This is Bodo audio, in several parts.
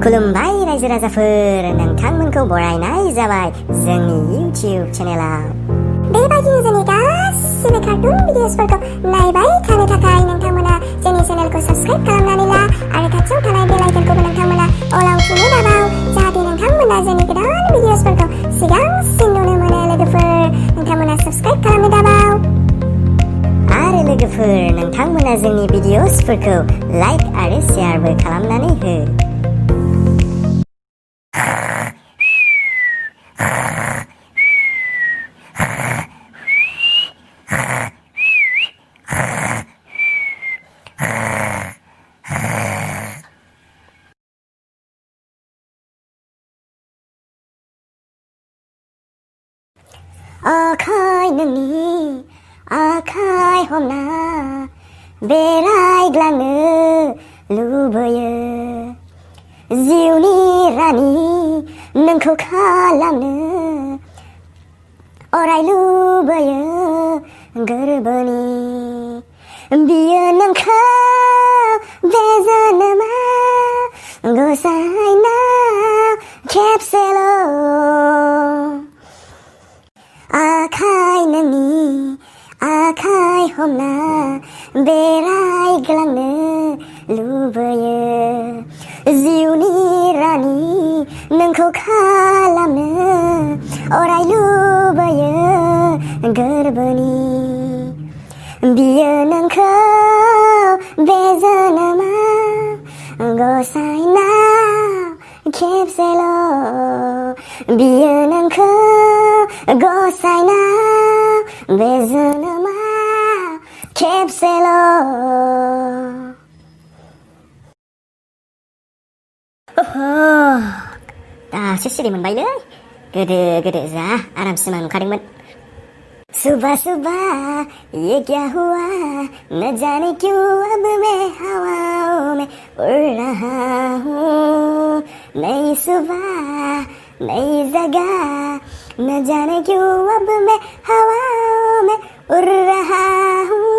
खुलुमबाय रायजो राजाफोर, नोंथांमोनखौ बरायनाय जाबाय जोंनि इउटिउब चेनेलाव। बेबायदिनो जोंनि गासिबो कार्टुन भिडिअसफोरखौ नायबाय थानो थाखाय नोंथांमोना जोंनि चेनेलखौ साबस्क्राइब खालामनानै ला आरो खाथियाव थानाय बेल आइकनखौबो नोंथांमोना अलाव थुनो दाबाव, जाहाथे नोंथांमोना जोंनि गोदान भिडिअसफोरखौ सिगांसिन नुनो मोनो। लोगोफोर, नोंथांमोना साबस्क्राइब खालामनो दाबाव। आरो लोगोफोर, नोंथांमोना जोंनि भिडिअसफोरखौ लाइक आरो शेयारबो खालामनानै हो। आखाइ नोंनि आखाइ हमना बेरायग्लांनो लुबैयो, जिउनि रानि नोंखौ खालामनो अराय लुबैयो गोरबोनि। बियो नोंखौ बे जोनोमाव गसाइनाव खेबसेल' आखाइ नोंनि आखाइ हमना बेरायग्लांनो लुबैयो, जिउनि रानि नोंखौ खालामनो अराय लुबैयो गोरबोनि। बियो नोंखौ बे जोनोमाव गसाइनाव खेबसेल', बियो नोंखौ गसाइनाव बे जोनोमाव खेबसेल'। दासो सिरि मोनबायलै, गोदो जा आरामसे मोनखादोंमोन। सुबह सुबह ये क्या हुआ न जाने क्यों अब मैं हवाओं में उड़ रहा हूँ। नई सुबह नई जगह न जाने क्यों अब मैं हवाओं में उड़ रहा हूँ।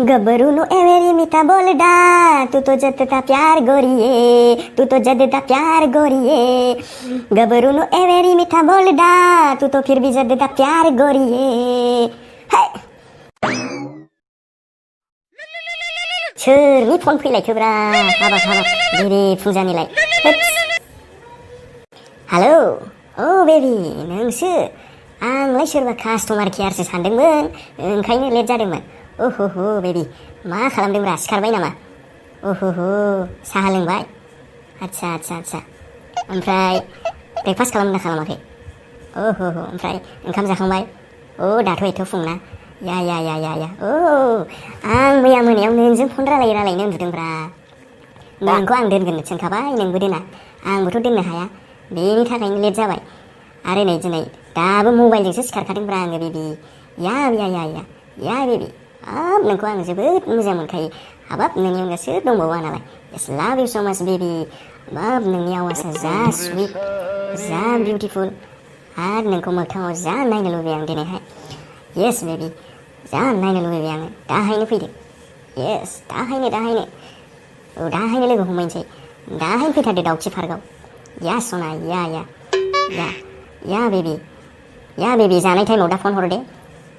गबरू नु एवेरी मीठा बोलडा, तू तो जदता प्यार गोरिये, तू तो जदता प्यार गोरिये। गबरू नु एवेरी मीठा बोलडा, तू तो फिर भी जदता प्यार गोरिये। सोरनि फन फैलायखोब्रा, हाबाब बेरे फुंजानिलाय। हेलौ, औ बेबि, नोंसो? आंलाय सोरबा कास्टमार केयारसो सानदोंमोन, ओंखायनो लेट जादोंमोन। ओहो बेबि, मा खालामदोंब्रा, सिखारबाय नामा? ओहो, साहा लोंबाय? आदसा ओमफ्राय ब्रेकफास्ट खालामदोंना खालामाखै? ओहो, ओमफ्राय ओंखाम जाखांबाय? दाथ' एथ' फुंना? या आं मैया मोनायाव नोंजों फन रायलायनो उन्दुदोंब्रा। नोंखौ आं दोनगोननो थिनखाबाय, नोंबो दोना। आंबोथ' दोननो हाया, बेनि थाखायनो लेट जाबाय। आरो नै दिनै दाबो मबाइलजोंसो सिखारखादोंब्रा आङो बेबि। या बेबि, हाब नोंखौ आं जोबोद मोजां मोनखायो। हाबाब नोंनि अनगा सोर दंबावो आंनालाय। Yes, love you so much baby। हाबाब नोंनि आवाजआ जा स्विट, जा बिउटिफुल, आरो नोंखौ मोगथाङाव जा नायनो लुबैयो आं दिनैहाय। येस बेबि, जा नायनो लुबैबाय आङो। दाहायनो फैदो। येस, दाहायनो लोगो हमहैनोसै। दाहायनो फैथारदो दाउखि पार्कआव। या सना, या बेबि, जानाय टाइमाव दा फन हर दे।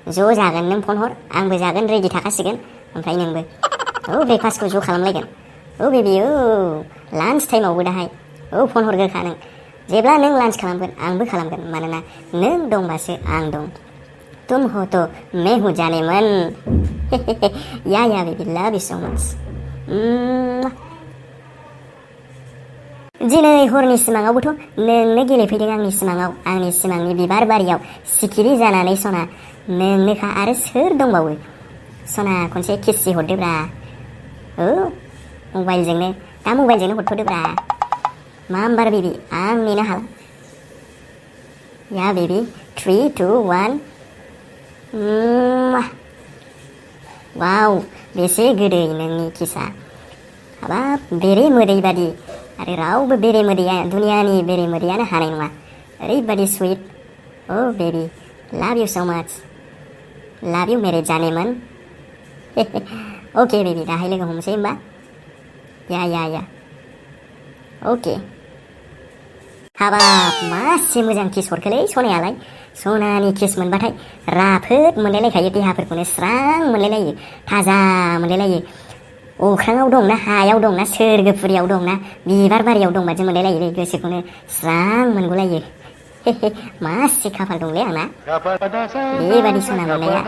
ज' जागोन, नों फन हर, आंबो जागोन, रेडि थाखासिगोन, ओमफ्राय नोंबो। ब्रेकफास्टखौ ज' खालामलायगोन। बेबि, लान्च टाइमावबो दाहाय। फन हरग्रोखा नों। जेब्ला नों लान्च खालामगोन आंबो खालामगोन, मानोना नों दंबासो आं दं। तुम हो तो मैं हूँ जाने मन। या baby, love you so much। दिनै हरनि सिमाङावबोथ' नोंनो गेलेफैदों आंनि सिमाङाव, आंनि सिमांनि बिबार बारियाव सिखिरि जानानै सना। नोंनोखा, आरो सोर दंबावो? सना खनसे किसि हरदोब्रा। मबाइलजोंनो हरथ'दोब्रा। माम्बार बेबि, आं नेनो हाला। या बेबि, 3, 2, 1। वाव, बेसे गोदै नोंनि किसा। हाबाब बेरे मोदै बादि, आरो रावबो बेरे मोदैया, दुनियानि बेरे मोदैयानो हानाय नङा। ओरैबादि स्वीट। बेबि, लाभ इउ सो माच। लाभ इउ मेरे जानेमोन अके बेबी दाहाय लोगो हमसै होमबा या अके हाबाब मासे मोजां किस हरखोलै सनायालाय सनानि किस मोनबाथाय राफोद मोनलायलायखायो देहाफोरखौनो स्रां मोनलायलायो थाजा मोनलायलायो अख्राङाव दंना हायाव दंना सोरगोफुरियाव दंना बिबार बारियाव दं बादि मोनलायलायोलै गोसोखौनो स्रां मोनगुलायो मासे खाफाल दंलै आंना बेबादि सना मोननाया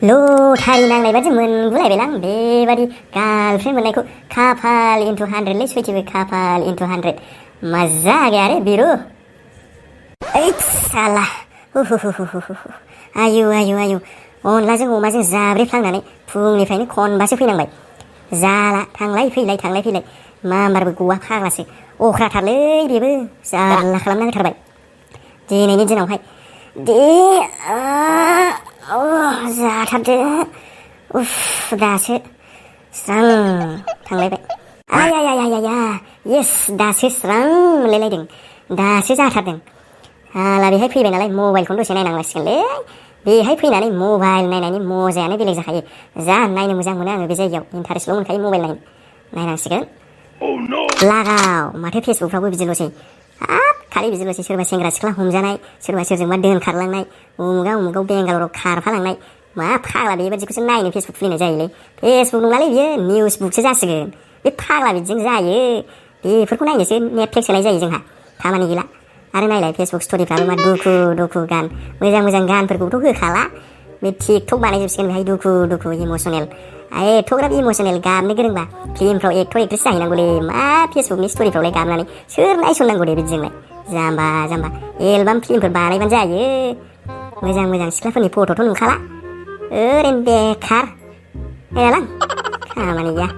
लटारि नांनाय बादि मोनगुलायबायलां बेबादि गार्लफ्रेन्ड मोननायखौ खाफाल इन्टु 100लै सयथिबो खाफाल इन्टु 100 मजा आ गया रे बिरु ओइद साला आयु अनलाजों अमाजों जाब्रेफ्लांनानै फुंनिफ्रायनो खनबासो फैनांबाय जाला थांलाय फैलाय मामारबो गवा फाग्लासो अख्राथारलै बेबो जारला खालामना होथारबाय दिनैनि दिनावहाय दे जाथारदो उफ दासो स्रां थांलायबाय आया येस दासो स्रां मोनलायलायदों दासो जाथारदों हाला बेहाय फैबाय नालाय मबाइलखौनो दसे नायनांलासिगोनलै बेहाय फैनानै मबाइल नायनायनि मजायानो बेलेग जाखायो जा नायनो मोजां मोनो आङो बे जायगायाव इन्टारेस्टल' मोनखायो मबाइल नायनांसिगोन लागाव माथो फेसबुकफ्रावबो बिदिल'सै हाब खालि बिदिल'सै सोरबा सेंग्रा सिख्ला हमजानाय सोरबा सोरजोंबा दोनखारलांनाय उमुगाव बेंगालराव खारफालांनाय मा फाग्ला बेबादिखौसो नायनो फेसबुक खुलिनाय जायोलै फेसबुक नङालै बियो निउस बुकसो जासिगोन बे फाग्ला बिदिजों जायो बेफोरखौ नायनोसो नेटफ्लिक्स सोनाय जायो जोंहा खामानि गैला आरो नायलाय फेसबुक स्ट'रिफ्राबो मा दुखु गान मोजां गानफोरखौथ' होखाला बे टिकटक बानायजोबसिगोन बेहाय दुखु इमसनेल एथ'ग्राब इमसनेल गाबनो गोरोंबा फिल्मफ्राव एक्टर एक्ट्रेस जाहैनांगौलै मा फेसबुकनि स्ट'रिफ्रावलाय गाबनानै सोर नायसननांगौ दे बिदिजोंलाय जाम्बा एलबाम फिल्मफोर बानायबानो जायो मोजां सिख्लाफोरनि फट'थ' नुखाला ओरैनो बेखार नायलां खामानि गैया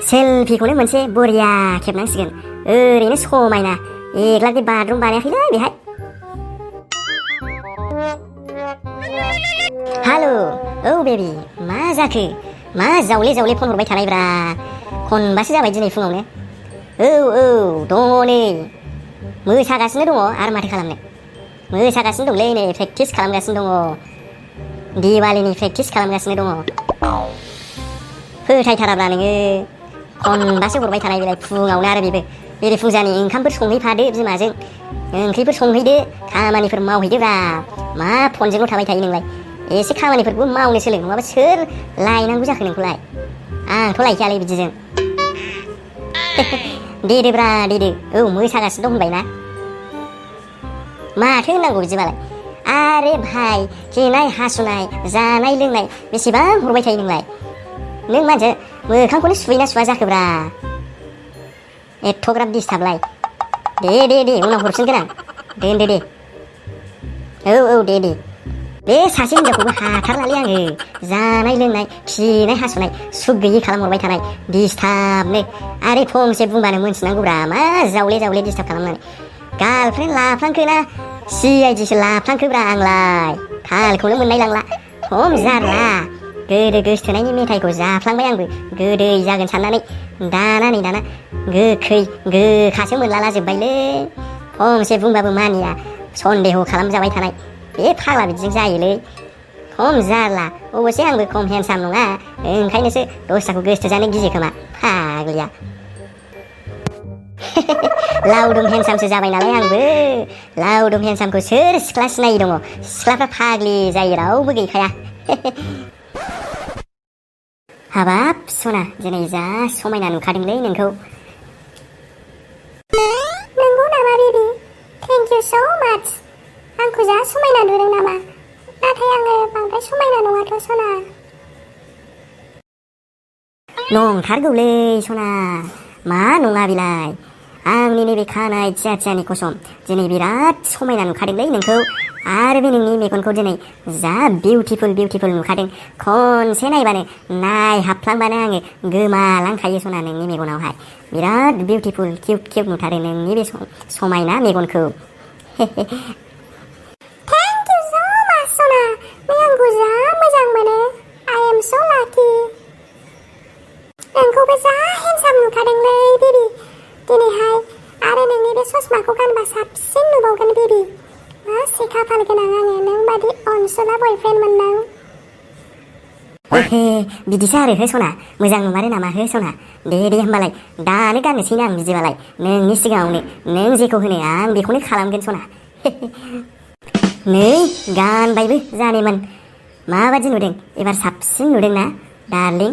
सेलफिखौनो मोनसे बरिया खेबनांसिगोन ओरैनो समायना एकलाखि बाथरुम बानायाखैलै बेहाय हालौ औ बेबि मा जाखो मा जावले फन हरबाय थानायब्रा खनबासो जाबाय दिनै फुङावनो औ दङ नै मोसागासिनो दङ आरो माथो खालामनो मोसागासिनो दंलै नै प्रेक्टिस खालामगासिनो दङ दिवालीनि प्रेक्टिस खालामगासिनो दङ फोथायथाराब्रा नोङो खनबासो हरबाय थानाय बेलाय फुङावनो आरो बेबो बेरे फुंजानि ओंखामफोर संहैफादो बिमाजों ओंख्रिफोर संहैदो खामानिफोर मावहैदोब्रा मा फनजोंल' थाबाय थायो नोंलाय एसे खामानिफोरखौबो मावनो सोलों नङाबा सोर लायनांगौ जाखो नोंखौलाय आंथ' लायखायालै बिदिजों देदोब्रा औ मोसागासिनो दं होनबायना माथो होननांगौ बिदिबालाय आरे भाइ खिनाय हासुनाय जानाय लोंनाय बेसेबां हरबाय थायो नोंलाय नों मानसि मोखांखौनो सुयोना सुवा जाखोब्रा एथ'ग्राब दिसथाबलाय दे उनाव हरफिनगोन आं दोनदो दे औ दे बे सासे हिनजावखौबो हाथारलालै आङो जानाय लोंनाय खिनाय हासुनाय सुख गैयि खालामहरबाय थानाय दिसथाबनो आरो फंसे बुंबानो मोनथिनांगौब्रा मा जावले दिसथाब खालामनानै गार्लफ्रेन्ड लाफ्लांखोना CIDसो लाफ्लांखोब्रा आंलाय थालखौनो मोननाय लांला खम जारला गोदो गोसथोनायनि मेथाइखौ जाफ्लांबाय आंबो गोदै जागोन साननानै दाना गोखै गोखासो मोनलाला जोब्बायलै फंसे बुंबाबो मानिया सन्देह खालामजाबाय थानाय बे फाग्ला बिदिजों जायोलै खम जारला अबसे आंबो खम हेन्डसाम नङा ओंखायनोसो दस्राखौ गोसथो जानो गियो खोमा फाग्लिया लावदुम हेन्डसामसो जाबाय नालाय आंबो लावदुम हेन्डसामखौ सोर सिख्ला सिनायि दङ सिख्लाफ्रा फाग्लि जायो रावबो गैखाया हाबाब सना दिनै जा समायना नुखादोंलै नोंखौ नंगौ नामा बेबि थेंक इउ सो माच आंखौ जा समायना नुदों नामा नाथाय आङो बांद्राय समायना नङाथ' सना नंथारगौलै सना मा नङा बिलाय आंनि नैबे खानाय थियानि कसम दिनै बिराद समायना नुखादोंलै नोंखौ आरो बे नोंनि मेगनखौ दिनै जा बिउटिफुल नुखादों खनसे नायबानो नायहाबफ्लांबानो आङो गोमालांखायो सना नोंनि मेगनावहाय बिराद बिउटिफुल किउट नुथारो नोंनि बे समायना मेगनखौ थेंक इउ सो माच सना नों आंखौ जा मोजां मोनो आइ एम सो लाकि नोंखौबो जा हेन्डसाम नुखादोंलै बेबि दिनैहाय आरो नोंनि बे ससमाखौ गानबा साबसिन नुबावगोन बेबि मा खाफाल गोनां आङो नों बादि अनसुला बयफ्रेन्ड मोनदों। बिदिसो आरो हो सना मोजां नंमारो नामा हो सना दे होमबालाय दानो गाननोसैना आं बिदिबालाय नोंनि सिगाङावनो नों जेखौ होनो आं बेखौनो खालामगोन सना नै गानबायबो जानेमान माबादि नुदों एबार साबसिन नुदोंना डार्लिं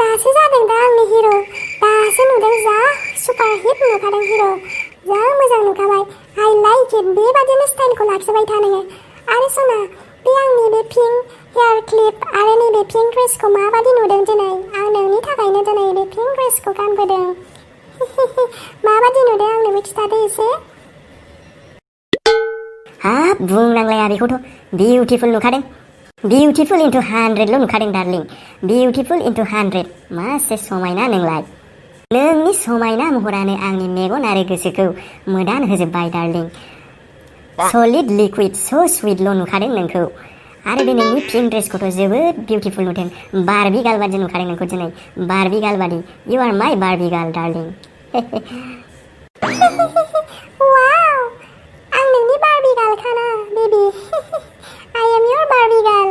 दासो जादों दा आंनि हिर' दासो नुदों जा सुपार हिट नुखादों हिर' जा मोजां नुखाबाय आइ लाइक इट बेबादिनो स्टाइलखौ लाखिबाय था नोङो आरो सना बे आंनि बे पिंक हेयार क्लिप आरो नैबे पिंक ड्रेसखौ माबादि नुदों दिनै आं नोंनि थाखायनो दिनै बे पिंक ड्रेसखौ गानबोदों माबादि नुदों आंनोबो खिथादो एसे हाब बुंनांलाया बेखौथ' बिउटिफुल नुखादों बिउटिफुल इन्टु 100ल' नुखादों डार्लिं बिउटिफुल इन्टु 100 मासे समायना नोंलाय नोंनि समायना महरानो आंनि मेगन आरो गोसोखौ मोदान होजोब्बाय डार्लिं सलिड लिकुइड स' सुइटल' नुखादों नोंखौ आरो बे नोंनि पिंक ड्रेसखौथ' जोबोद बिउटिफुल नुदों बारबि गार्ल बादि नुखादों नोंखौ दिनै बारबि गार्ल बादि इउ आर माइ बारबि गार्ल डार्लिं वाव आं नोंनि बारबि गार्लखाना baby I am your Barbie girl.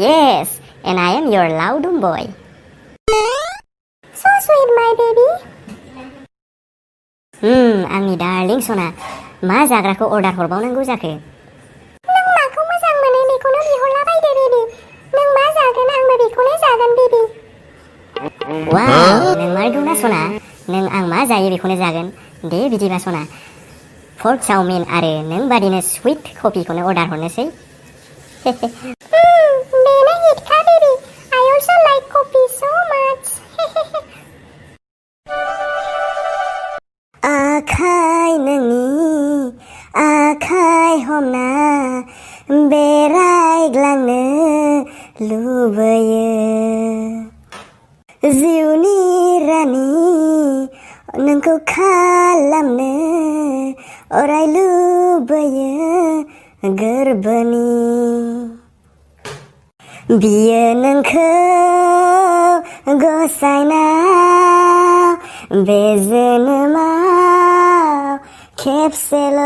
Yes, and I am your Laudum boy. So sweet, my baby. आंनि डार्लिं सना मा जाग्राखौ अर्डार हरबावनांगौ जाखो नों माखौ मोजां मोनो बेखौनो बिहरला बायदो बेबी नों मा जागोन आंबो बेखौनो जागोन बेबी वाव नोंमारगौना सना नों आं मा जायो बेखौनो जागोन दे बिदिबा सना पर्क चाउमिन आरो नों बादिनो स्वीट कफिखौनो अर्डार हरनोसै बेनो हिटखा baby I also like coffee so much आखाइ नोंनि आखाइ हमना बेरायग्लांनो लुबैयो जिउनि रानि नोंखौ खालामनो अराय लुबैयो गोरबोनि बियो नोंखौ गसायनाव बे जोनोमाव खेबसेल'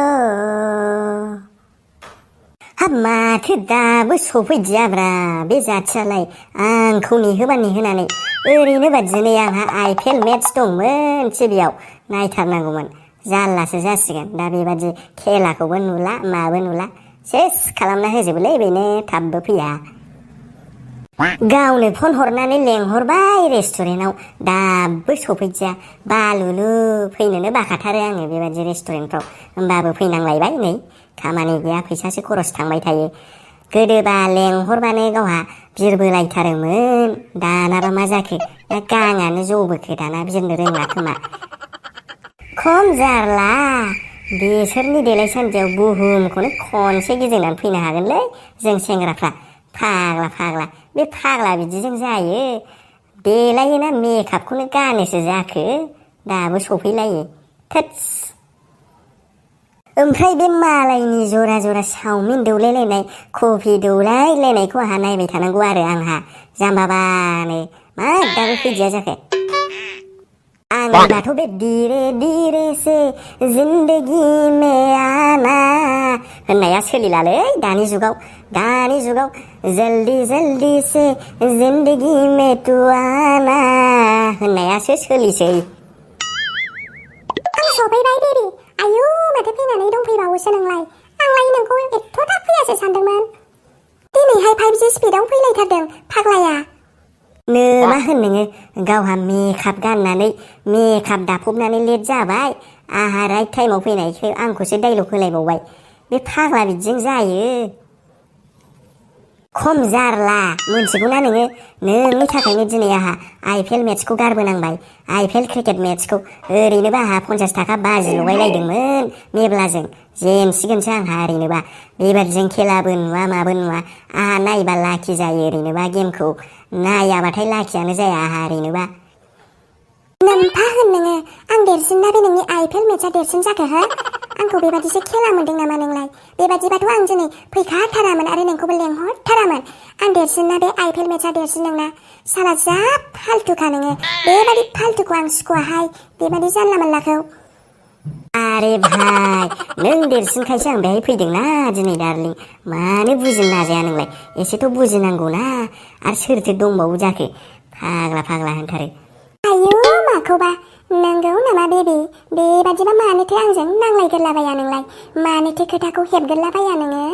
हाब माथो दाबो सफैदियाब्रा बे जाथियालाय आंखौ नेहोबा नेहोनानै ओरैनोबा दिनै आंहा आइफेल मेट्स दंमोन टिभियाव नायथारनांगौमोन जारलासो जासिगोन दा बेबादि खेलाखौबो नुला माबो नुला सेस खालामना होजोबोलै बेनो थाबबो फैया गावनो फन हरनानै लेंहरबाय रेस्टुरेन्टाव दाबो सफैदिया बालुलु फैनोनो बाखाथारो आङो बेबादि रेस्टुरेन्टफ्राव होमबाबो फैनांलायबाय नै खामानि गैया फैसासो खरस थांबाय थायो गोदोबा लेंहरबानो गावहा बिरबोलायथारोमोन दानाबा मा जाखो गाङानो जबोखो दाना बिरनो रोंला खोमा खम जारला बिसोरनि देलायसान्दियाव बुहुमखौनो खनसे गिदिंनानै फैनो हागोनलै जों सेंग्राफ्रा फाग्ला बे फाग्ला बिदिजों जायो देलायोना मेकआपखौनो गानोसो जाखो दाबो सफैलायो थोत्स ओमफ्राय बे मालायनि जरा जरा चाउमिन दौलायलायनाय कफि दौलायलायनायखौ आंहा नायबाय थानांगौ आरो आंहा जाम्बाबानो मा दाबो फैदिया जाखो आंनिबाथ' बे धीरे धीरे से जिंदगी में आना होननाया सोलिलालै दानि जुगाव जल्दी जल्दी से जिंदगी में तू आना होननायासो सोलिसै आं सफैबाय बेबी आयौ माथो फैनानै दंफैबावोसो नोंलाय आंलाय नोंखौ एथ' थाब फैयासो सानदोंमोन दिनैहाय 5G स्पिडआव फैलायथारदों फाग्लाया नो मा होन नोङो गावहा मेकआप गाननानै मेकआप दाफबनानै लेट जाबाय आंहा राइट टाइमाव फैनायखौ आंखौसो डाइलग होलायबावबाय बे फाग्ला बिदिजों जायो खम जारला मोनथिगौना नोङो नोंनि थाखायनो दिनै आंहा आइफेल मेट्सखौ गारबोनांबाय आइफेल क्रिकेट मेट्सखौ ओरैनोबा आंहा 50 थाखा बाजि लगायलायदोंमोन मेब्लाजों जेनसिगोनसो आंहा ओरैनोबा बेबादिजों खेलाबो नुवा माबो नुवा आंहा नायबा लाखि जायो ओरैनोबा गेमखौ नायाबाथाय लाखियानो जाया आंहा ओरैनोबा नोम्फा होन नोङो आं देरसिन ना बे नोंनि आइफेल मेट्सआ देरसिन जाखो हो आंखौ बेबादिसो खेला मोनदों नामा नोंलाय बेबादिबाथ' आं दिनै फैखाथारामोन आरो नोंखौबो लेंहरथारामोन आं देरसिन ना बे आइफेल मेट्सआ देरसिन नोंना साला जा फाल्थुखा नोङो बेबादि फाल्थुखौ आं सुखुवाहाय बेबादि जानला मोनलाखौ आरे भाइ नों देरसिनखायसो आं बेहाय फैदोंना दिनै डार्लिं मानो बुजिनो नाजाया नोंलाय एसेथ' बुजिनांगौना आरो सोरथो दंबावो जाखो फाग्ला होनथारो आयौ माखौबा नंगौ नामा बेबि बेबादिबा मानोथो आंजों नांलायगोरलाबाया नोंलाय मानोथो खोथाखौ हेबगोरलाबाया नोङो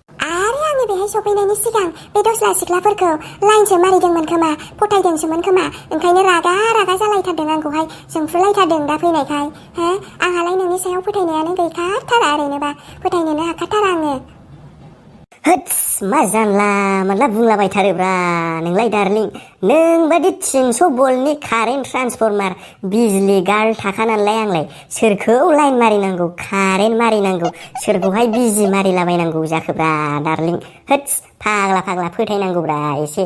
आरो आङो बेहाय सफैनायनि सिगां बे दस्रा सिख्लाफोरखौ लाइनसो मारिदोंमोन खोमा फोथायदोंसोमोन खोमा ओंखायनो रागा जालायथारदों आंखौहाय जोंफ्रुलायथारदों दा फैनायखाय हो आंहालाय नोंनि सायाव फोथायनायानो गैखाथारा ओरैनोबा फोथायनोनो हाखाथारा आङो होत्स मा जानला मोनला बुंलाबायथारोब्रा नोंलाय डार्लिं नों बादि 300 भल्टनि कारेन्ट ट्रान्सफर्मार बिजली गार्ल थाखानानैलाय आंलाय सोरखौ लाइन मारिनांगौ कारेन्ट मारिनांगौ सोरखौहाय बिजि मारिलाबायनांगौ जाखोब्रा डार्लिं होत्स फाग्ला फोथायनांगौब्रा एसे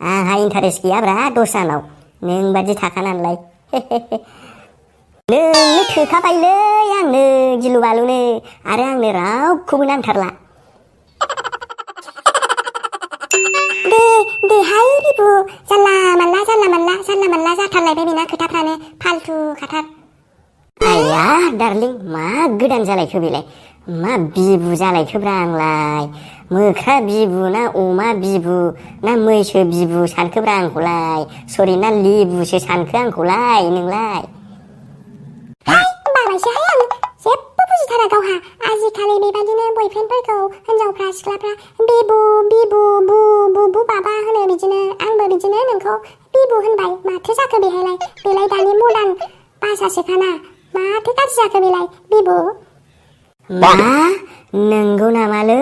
आंहा इन्टारेस्ट गैयाब्रा दस्रानाव नों बादि थाखानानैलाय नोंनो थोखाबायलै आंनो गिलु बालुनो आरो आंनो रावखौबो नांथारला देहाय बिबु जानला मानला जाथारलायबाय बेना खोथाफ्रानो फालतु खाथार आया डार्लिं मा गोदान जालायखो बेलाय मा बिबु जालायखोब्रा आंलाय मोख्रा बिबु ना अमा बिबु ना मैसो बिबु सानखोब्रा आंखौलाय सरि ना लिबुसो सानखो आंखौलाय नोंलाय बाबायसोहाय आं जेबो बुजिथारा गावहा आजिखालि बेबादिनो बयफ्रेन्डफोरखौ हिनजावफ्रा सिख्लाफ्रा बिबु बु बाबा होनो बिदिनो आंबो बिदिनो नोंखौ बिबु होनबाय माथो जाखो बेलाय दानि मडार्न भाषासोखाना माथो गाज्रि जाखो बेलाय बिबु मा नंगौ नामालै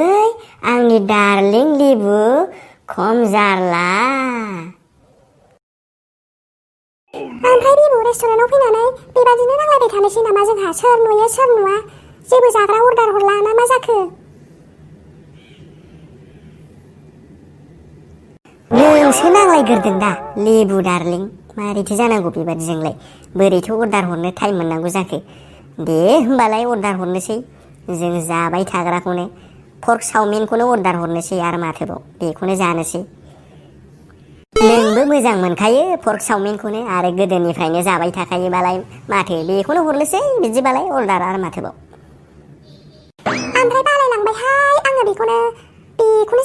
आंनि डार्लिं लिबु खम जारला ओमफ्राय बिबु रेस्टुरेन्टाव फैनानै बेबादिनो नांलायबाय थानोसै नामा जोंहा सोर नुयो सोर नुवा जेबो जाग्रा अर्डार हरला ना मा जाखो नोंसो नांलायग्रोदों दा लिबु डार्लिं मारैथो जानांगौ बेबादिजोंलाय बोरैथो अर्डार हरनो टाइम मोननांगौ जाखो दे होमबालाय अर्डार हरनोसै जों जाबाय थाग्राखौनो पर्क चावमिनखौनो अर्डार हरनोसै आरो माथोबाव बेखौनो जानोसै नोंबो मोजां मोनखायो पर्क चावमिनखौनो आरो गोदोनिफ्रायनो जाबाय थाखायोबालाय माथो बेखौनो हरनोसै बिदिबालाय अर्डार आरो माथोबाव ओमफ्राय बालायलांबायहाय आङो बेखौनो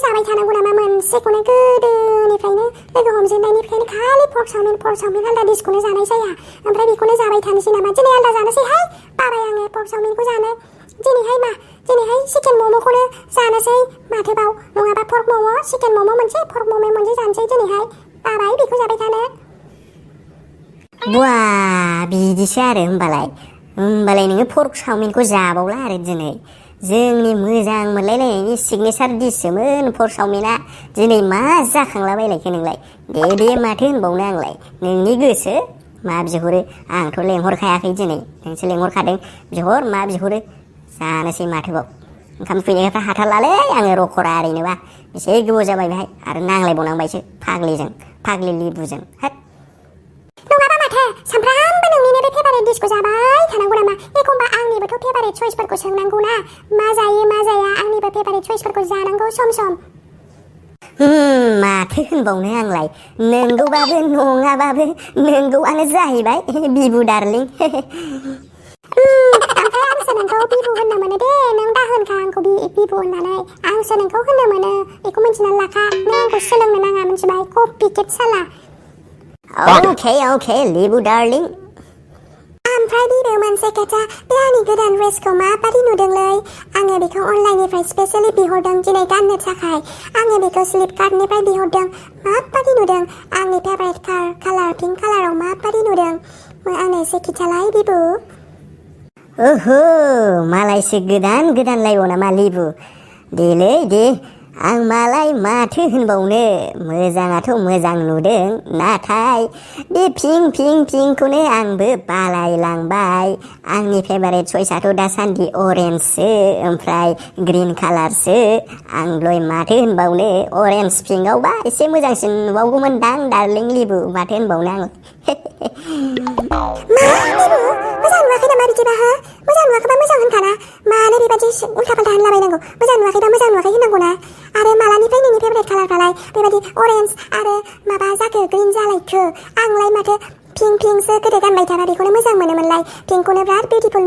जाबाय थानांगौ नामा मोनसेखौनो गोदोनिफ्रायनो लोगो हमजेननायनिफ्रायनो खालि पर्क चावमिन आलदा डिसखौनो जानाय जाया ओमफ्राय बेखौनो जाबाय थानोसै नामा दिनै आलदा जानोसैहाय बाबाय आङो पर्क चावमिनखौ जानो दिनैहाय चिकेन मम'खौनो जानोसै माथोबाव नङाबा पर्क मम' चिकेन मम' मोनसे पर्क मम' मोनसे जानोसै दिनैहाय बाबाय बेखौ जाबाय थानो बुआ बिदिसो आरो होमबालाय नोङो पर्क चावमिनखौ जाबावला आरो दिनै जोंनि मोजां मोनलायलायनायनि सिगनेसार डिससोमोन पर्क चावमिना दिनै मा जाखांलाबायलायखो नोंलाय दे माथो होनबावनो आंलाय नोंनि गोसो मा बिहरो आंथ' लेंहरखायाखै दिनै नोंसो लेंहरखादों बिहर मा बिहरो जानोसै माथोबाव ओंखाम फैनायफ्रा हाथारलालै आङो रखरा ओरैनोबा एसे गोबाव जाबाय बेहाय आरो नांलायबावनांबायसो फाग्लि लिबुजों हाट नङाबा माथो सामफ्रामबो नोंनिनो बे फेभारेट डिसखौ जाबाय थानांगौ नामा एखमबा आंनिबोथ' फेभारेट चइसफोरखौ सोंनांगौ ना मा जायो मा जाया आंनिबो फेभारेट चइसफोरखौ जानांगौ सम माथो होनबावनो आंलाय नंगौबाबो नङाबाबो नंगौआनो जाहैबाय बिबु डार्लिं ओमफ्राय आंसो नोंखौ बिबु होननो मोनो दे नों दा होनखा आंखौ बिबु होननानै आंसो नोंखौ होननो मोनो बेखौ मिन्थिनानै लाखा नों आंखौ सोलोंनो नाङा मिन्थिबाय कपि केट साला अके लिबु डार्लिं ओमफ्राय बिबु मोनसे खोथा बे आंनि गोदान ड्रेसखौ माबादि नुदोंलै आङो बेखौ अनलाइननिफ्राय स्पेसियेलि बिहरदों दिनै गाननो थाखाय आङो बेखौ फ्लिपकार्टनिफ्राय बिहरदों माबादि नुदों आंनि फेभारेट कालार पिंक कालाराव माबादि नुदों आंनो एसे खिथालाय बिबु ओहो मालायसो गोदानलायबाव नामा लिबु देलै दे आं मालाय माथो होनबावनो मोजाङाथ' मोजां नुदों नाथाय बे पिंकखौनो आंबो बालायलांबाय आंनि फेभारेट चइसआथ' दासान्दि अरेन्जसो ओमफ्राय ग्रिन कालारसो आंलाय माथो होनबावनो अरेन्ज पिंकआवबा एसे मोजांसिन नुबावगौमोनदां डार्लिं लिबु माथो होनबावनो आं मोजां नुवाखै नामा बिदिबा हो मोजां नुवाखैबा मोजां होनखाना मानो बेबादि उल्था फाल्था होनलाबायनांगौ मोजां नुवाखैबा मोजां नुवाखै होननांगौ ना आरो मालानिफ्राय नोंनि फेभारेट कालारफ्रालाय बेबादि अरेन्ज आरो माबा जाखो ग्रिन जालायखो आंलाय माथो पिंकसो गोदो गानबाय थाबा बेखौनो मोजां मोनोमोनलाय पिंकखौनो बिराद बिउटिफुल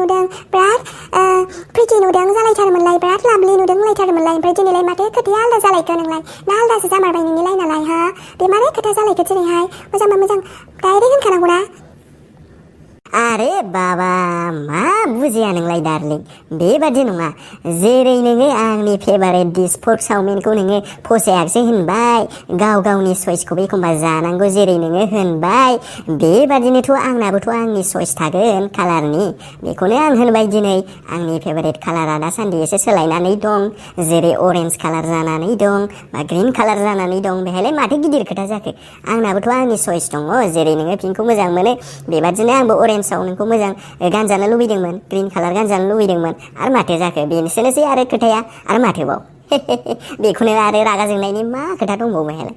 किउटि नुदों जालायथारोमोनलाय बिराद लाभलि नुदों लायथारोमोनलाय ओमफ्राय दिनैलाय माथो खोथाया आलदा जालायखो नोंलाय ना आलदासो जामारबाय नोंनि लाइनालाय हा बे मारै खोथा जालायखो दिनैहाय मोजांबा मोजां डाइरेक्ट होनखानांगौना अरे बाबा मा बुजिया नोंलाय डार्लिं बेबादि नङा जेरै नोङो आंनि फेभारेट डिश पर्क चावमिनखौ नोङो फसायाखिसै होनबाय गाव गावनि चइसखौ एखमबा जानांगौ जेरै नोङो होनबाय बेबादिनोथ' आंनाबोथ' आंनि चइस थागोन कालारनि बेखौनो आं होनबाय दिनै आंनि फेभारेट कालारा दासान्दि एसे सोलायनानै दं जेरै अरेन्ज कालार जानानै दं बा ग्रीन कालार जानानै दं बेहायलाय माथो गिदिर खोथा जाखो आंनाबोथ' आंनि चइस दङ जेरै नोङो पिंकखौ मोजां मोनो बेबादिनो आंबो अरेन्ज नोंखौ मोजां गानजानो लुबैदोंमोन ग्रीन कालार गानजानो लुबैदोंमोन आरो माथो जाखो बेनोसै आरो खोथाया आरो माथोबाव बेखौनो आरो रागा जोंनायनि मा खोथा दंबावो बेहायलाय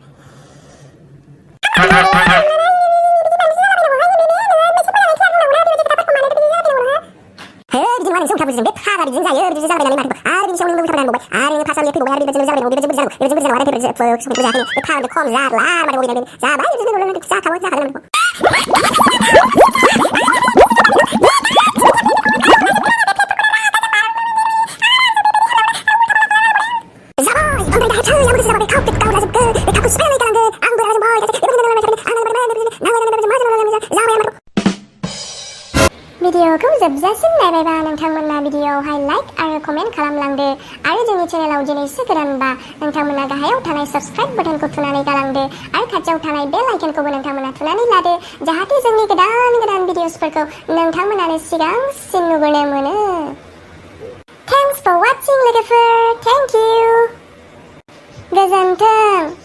बिदिनो मानोसो उल्था बुजिदों बे फाग्ला बिदिनो जायो बिदिनो जाबाय नालाय माथो आरो बिनि सायाव नों उल्था बुंबाय आरो नोङो फार्स्टआव फैबावबाय आरो बेबायदिनो जाबाय बेबायदिनो जाबाय बेबायदिनो आरो बेबायदिनो जायाखै बे फाग्ला खम जारला माथो बयनाबो जाबाय बिदिनो जाखाबाय भिडिअखौ जोबजासिम नायबायबा नोंथांमोना भिडिअआवहाय लाइक आरो कमेन्ट खालामलांदो आरो जोंनि चेनेलाव दिनैसो गोदानबा नोंथांमोना गाहायाव थानाय साबस्क्राइब बाटनखौ थुनानै गालांदो आरो खाथियाव थानाय बेल आइकनखौबो नोंथांमोना थुनानै लादो जाहाथे जोंनि गोदान गोदान भिडिअसफोरखौ नोंथांमोनानो सिगांसिन नुग्रोनो मोनो थेंक्स फर वाचिं लोगोफोर थेंक इउ गोजोन्थों